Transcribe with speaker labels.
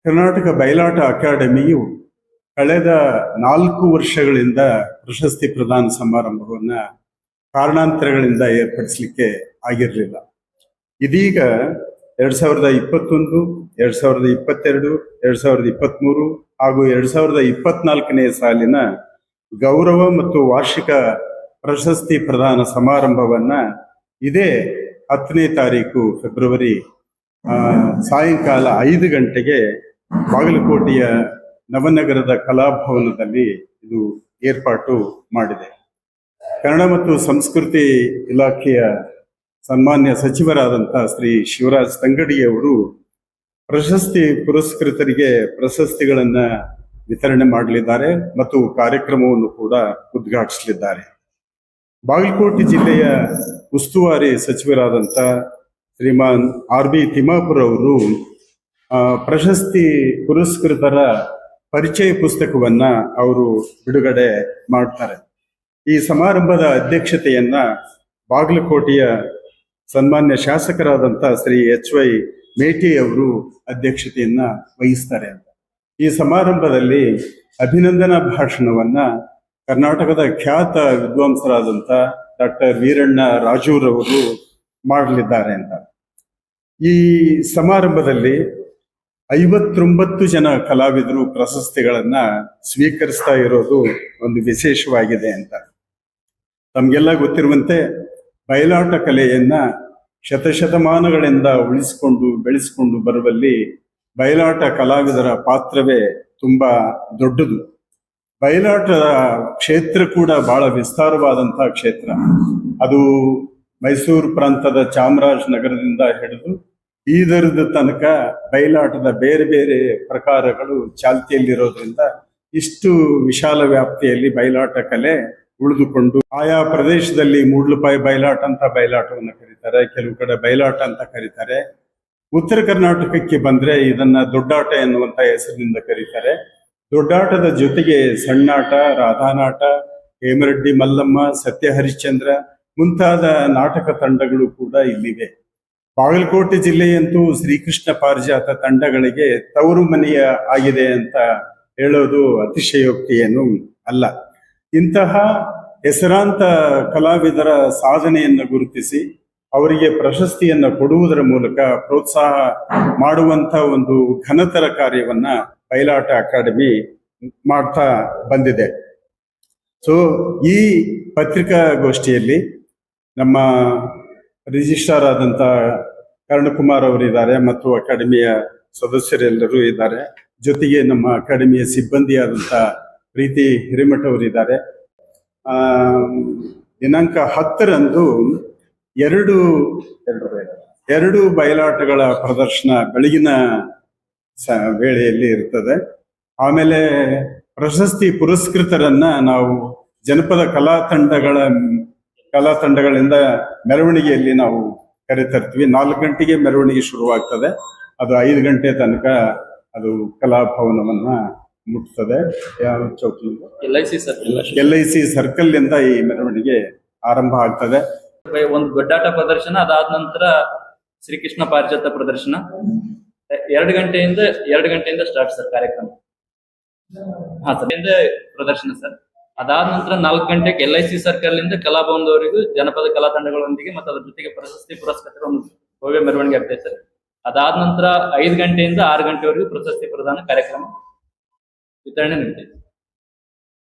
Speaker 1: ಕರ್ನಾಟಕ ಬಯಲಾಟ ಅಕಾಡೆಮಿಯು ಕಳೆದ 4 ವರ್ಷಗಳಿಂದ ಪ್ರಶಸ್ತಿ ಪ್ರದಾನ ಸಮಾರಂಭವನ್ನ ಕಾರಣಾಂತರಗಳಿಂದ ಏರ್ಪಡಿಸಲಿಕ್ಕೆ ಆಗಿರಲಿಲ್ಲ. ಇದೀಗ 2021, 2022, 2023 ಹಾಗೂ 2024ನೇ ಸಾಲಿನ ಗೌರವ ಮತ್ತು ವಾರ್ಷಿಕ ಪ್ರಶಸ್ತಿ ಪ್ರದಾನ ಸಮಾರಂಭವನ್ನ ಇದೇ 10ನೇ ತಾರೀಕು ಫೆಬ್ರವರಿ ಸಾಯಂಕಾಲ 5 ಗಂಟೆಗೆ ಬಾಗಲಕೋಟೆಯ ನವನಗರದ ಕಲಾಭವನದಲ್ಲಿ ಇದು ಏರ್ಪಾಟು ಮಾಡಿದೆ. ಕನ್ನಡ ಮತ್ತು ಸಂಸ್ಕೃತಿ ಇಲಾಖೆಯ ಸನ್ಮಾನ್ಯ ಸಚಿವರಾದಂತಹ ಶ್ರೀ ಶಿವರಾಜ್ ತಂಗಡಿಯವರು ಪ್ರಶಸ್ತಿ ಪುರಸ್ಕೃತರಿಗೆ ಪ್ರಶಸ್ತಿಗಳನ್ನ ವಿತರಣೆ ಮಾಡಲಿದ್ದಾರೆ ಮತ್ತು ಕಾರ್ಯಕ್ರಮವನ್ನು ಕೂಡ ಉದ್ಘಾಟಿಸಲಿದ್ದಾರೆ. ಬಾಗಲಕೋಟೆ ಜಿಲ್ಲೆಯ ಉಸ್ತುವಾರಿ ಸಚಿವರಾದಂಥ ಶ್ರೀಮಾನ್ RB ತಿಮ್ಮಾಪುರ ಅವರು ಪ್ರಶಸ್ತಿ ಪುರಸ್ಕೃತರ ಪರಿಚಯ ಪುಸ್ತಕವನ್ನ ಅವರು ಬಿಡುಗಡೆ ಮಾಡ್ತಾರೆ. ಈ ಸಮಾರಂಭದ ಅಧ್ಯಕ್ಷತೆಯನ್ನ ಬಾಗಲಕೋಟೆಯ ಸನ್ಮಾನ್ಯ ಶಾಸಕರಾದಂಥ ಶ್ರೀ HY ಮೇಟಿ ಅವರು ಅಧ್ಯಕ್ಷತೆಯನ್ನ ವಹಿಸ್ತಾರೆ ಅಂತ. ಈ ಸಮಾರಂಭದಲ್ಲಿ ಅಭಿನಂದನಾ ಭಾಷಣವನ್ನ ಕರ್ನಾಟಕದ ಖ್ಯಾತ ವಿದ್ವಾಂಸರಾದಂಥ ಡಾಕ್ಟರ್ ವೀರಣ್ಣ ರಾಜೂರವರು ಮಾಡಲಿದ್ದಾರೆ ಅಂತ. ಈ ಸಮಾರಂಭದಲ್ಲಿ 59 ಜನ ಕಲಾವಿದರು ಪ್ರಶಸ್ತಿಗಳನ್ನ ಸ್ವೀಕರಿಸ್ತಾ ಇರೋದು ಒಂದು ವಿಶೇಷವಾಗಿದೆ ಅಂತ. ತಮಗೆಲ್ಲ ಗೊತ್ತಿರುವಂತೆ ಬಯಲಾಟ ಕಲೆಯನ್ನ ಶತಶತಮಾನಗಳಿಂದ ಉಳಿಸಿಕೊಂಡು ಬೆಳೆಸಿಕೊಂಡು ಬರುವಲ್ಲಿ ಬಯಲಾಟ ಕಲಾವಿದರ ಪಾತ್ರವೇ ತುಂಬಾ ದೊಡ್ಡದು. ಬಯಲಾಟದ ಕ್ಷೇತ್ರ ಕೂಡ ಬಹಳ ವಿಸ್ತಾರವಾದಂತಹ ಕ್ಷೇತ್ರ. ಅದು ಮೈಸೂರು ಪ್ರಾಂತದ ಚಾಮರಾಜನಗರದಿಂದ ಹಿಡಿದು ಬೀದರದ ತನಕ ಬಯಲಾಟದ ಬೇರೆ ಬೇರೆ ಪ್ರಕಾರಗಳು ಚಾಲ್ತಿಯಲ್ಲಿರೋದ್ರಿಂದ ಇಷ್ಟು ವಿಶಾಲ ವ್ಯಾಪ್ತಿಯಲ್ಲಿ ಬಯಲಾಟ ಕಲೆ ಉಳಿದುಕೊಂಡು ಆಯಾ ಪ್ರದೇಶದಲ್ಲಿ ಮೂಡ್ಲಪಾಯಿ ಬಯಲಾಟ ಅಂತ ಬಯಲಾಟವನ್ನು ಕರೀತಾರೆ, ಕೆಲವು ಕಡೆ ಬಯಲಾಟ ಅಂತ ಕರೀತಾರೆ. ಉತ್ತರ ಕರ್ನಾಟಕಕ್ಕೆ ಬಂದ್ರೆ ಇದನ್ನ ದೊಡ್ಡಾಟ ಎನ್ನುವಂತ ಹೆಸರಿನಿಂದ ಕರೀತಾರೆ. ದೊಡ್ಡಾಟದ ಜೊತೆಗೆ ಸಣ್ಣಾಟ, ರಾಧಾನಾಟ, ಹೇಮರೆಡ್ಡಿ ಮಲ್ಲಮ್ಮ, ಸತ್ಯ ಹರಿಶ್ಚಂದ್ರ ಮುಂತಾದ ನಾಟಕ ತಂಡಗಳು ಕೂಡ ಇಲ್ಲಿವೆ. ಬಾಗಲಕೋಟೆ ಜಿಲ್ಲೆಯಂತೂ ಶ್ರೀಕೃಷ್ಣ ಪಾರಿಜಾತ ತಂಡಗಳಿಗೆ ತವರು ಮನೆಯ ಆಗಿದೆ ಅಂತ ಹೇಳೋದು ಅತಿಶಯೋಕ್ತಿ ಏನು ಅಲ್ಲ. ಇಂತಹ ಹೆಸರಾಂತ ಕಲಾವಿದರ ಸಾಧನೆಯನ್ನು ಗುರುತಿಸಿ ಅವರಿಗೆ ಪ್ರಶಸ್ತಿಯನ್ನು ಕೊಡುವುದರ ಮೂಲಕ ಪ್ರೋತ್ಸಾಹ ಮಾಡುವಂತ ಒಂದು ಘನತರ ಕಾರ್ಯವನ್ನ ಬಯಲಾಟ ಅಕಾಡೆಮಿ ಮಾಡ್ತಾ ಬಂದಿದೆ. ಸೊ ಈ ಪತ್ರಿಕಾಗೋಷ್ಠಿಯಲ್ಲಿ ನಮ್ಮ ರಿಜಿಸ್ಟ್ರಾರ್ ಆದಂತ ಕರ್ಣಕುಮಾರ್ ಅವರಿದ್ದಾರೆ ಮತ್ತು ಅಕಾಡೆಮಿಯ ಸದಸ್ಯರೆಲ್ಲರೂ ಇದ್ದಾರೆ. ಜೊತೆಗೆ ನಮ್ಮ ಅಕಾಡೆಮಿಯ ಸಿಬ್ಬಂದಿಯಾದಂಥ ಪ್ರೀತಿ ಹಿರೇಮಠ ಅವರಿದ್ದಾರೆ. ದಿನಾಂಕ 10ರಂದು ಎರಡು ಬಯಲಾಟಗಳ ಪ್ರದರ್ಶನ ಬೆಳಗಿನ ವೇಳೆಯಲ್ಲಿ ಇರ್ತದೆ. ಆಮೇಲೆ ಪ್ರಶಸ್ತಿ ಪುರಸ್ಕೃತರನ್ನ ನಾವು ಜನಪದ ಕಲಾ ತಂಡಗಳಿಂದ ಮೆರವಣಿಗೆಯಲ್ಲಿ ನಾವು ಕರೆತರ್ತೀವಿ. 4 ಗಂಟೆಗೆ ಮೆರವಣಿಗೆ ಶುರುವಾಗ್ತದೆ. ಅದು 5 ಗಂಟೆ ತನಕ ಅದು ಕಲಾಭವನವನ್ನ ಮುಟ್ತದೆ. ಯಾವ ಚೌಕಿಯಿಂದ LIC ಸರ್ಕಲ್ ಇಂದ ಈ ಮೆರವಣಿಗೆ ಆರಂಭ ಆಗ್ತದೆ.
Speaker 2: ಒಂದು ದೊಡ್ಡಾಟ ಪ್ರದರ್ಶನ, ಅದಾದ ನಂತರ ಶ್ರೀಕೃಷ್ಣ ಪಾರಿಜಾತ ಪ್ರದರ್ಶನ 2 ಗಂಟೆಯಿಂದ ಸ್ಟಾರ್ಟ್ ಸರ್ ಕಾರ್ಯಕ್ರಮ. ಹಾ ಸರ್, ಪ್ರದರ್ಶನ ಸರ್. ಅದಾದ ನಂತರ 4 ಗಂಟೆಗೆ LIC ಸರ್ಕಲ್ ಇಂದ ಕಲಾಭವನದವರೆಗೂ ಜನಪದ ಕಲಾ ತಂಡಗಳೊಂದಿಗೆ ಮತ್ತು ಅದ್ರ ಜೊತೆಗೆ ಪ್ರಶಸ್ತಿ ಪುರಸ್ಕೃತರ ಒಂದು ಭವ್ಯ ಮೆರವಣಿಗೆ ಆಗ್ತದೆ ಸರ್. ಅದಾದ ನಂತರ 5 ಗಂಟೆಯಿಂದ 6 ಗಂಟೆವರೆಗೂ ಪ್ರಶಸ್ತಿ ಪ್ರದಾನ ಕಾರ್ಯಕ್ರಮ ವಿತರಣೆ ನಡೀತೈತೆ.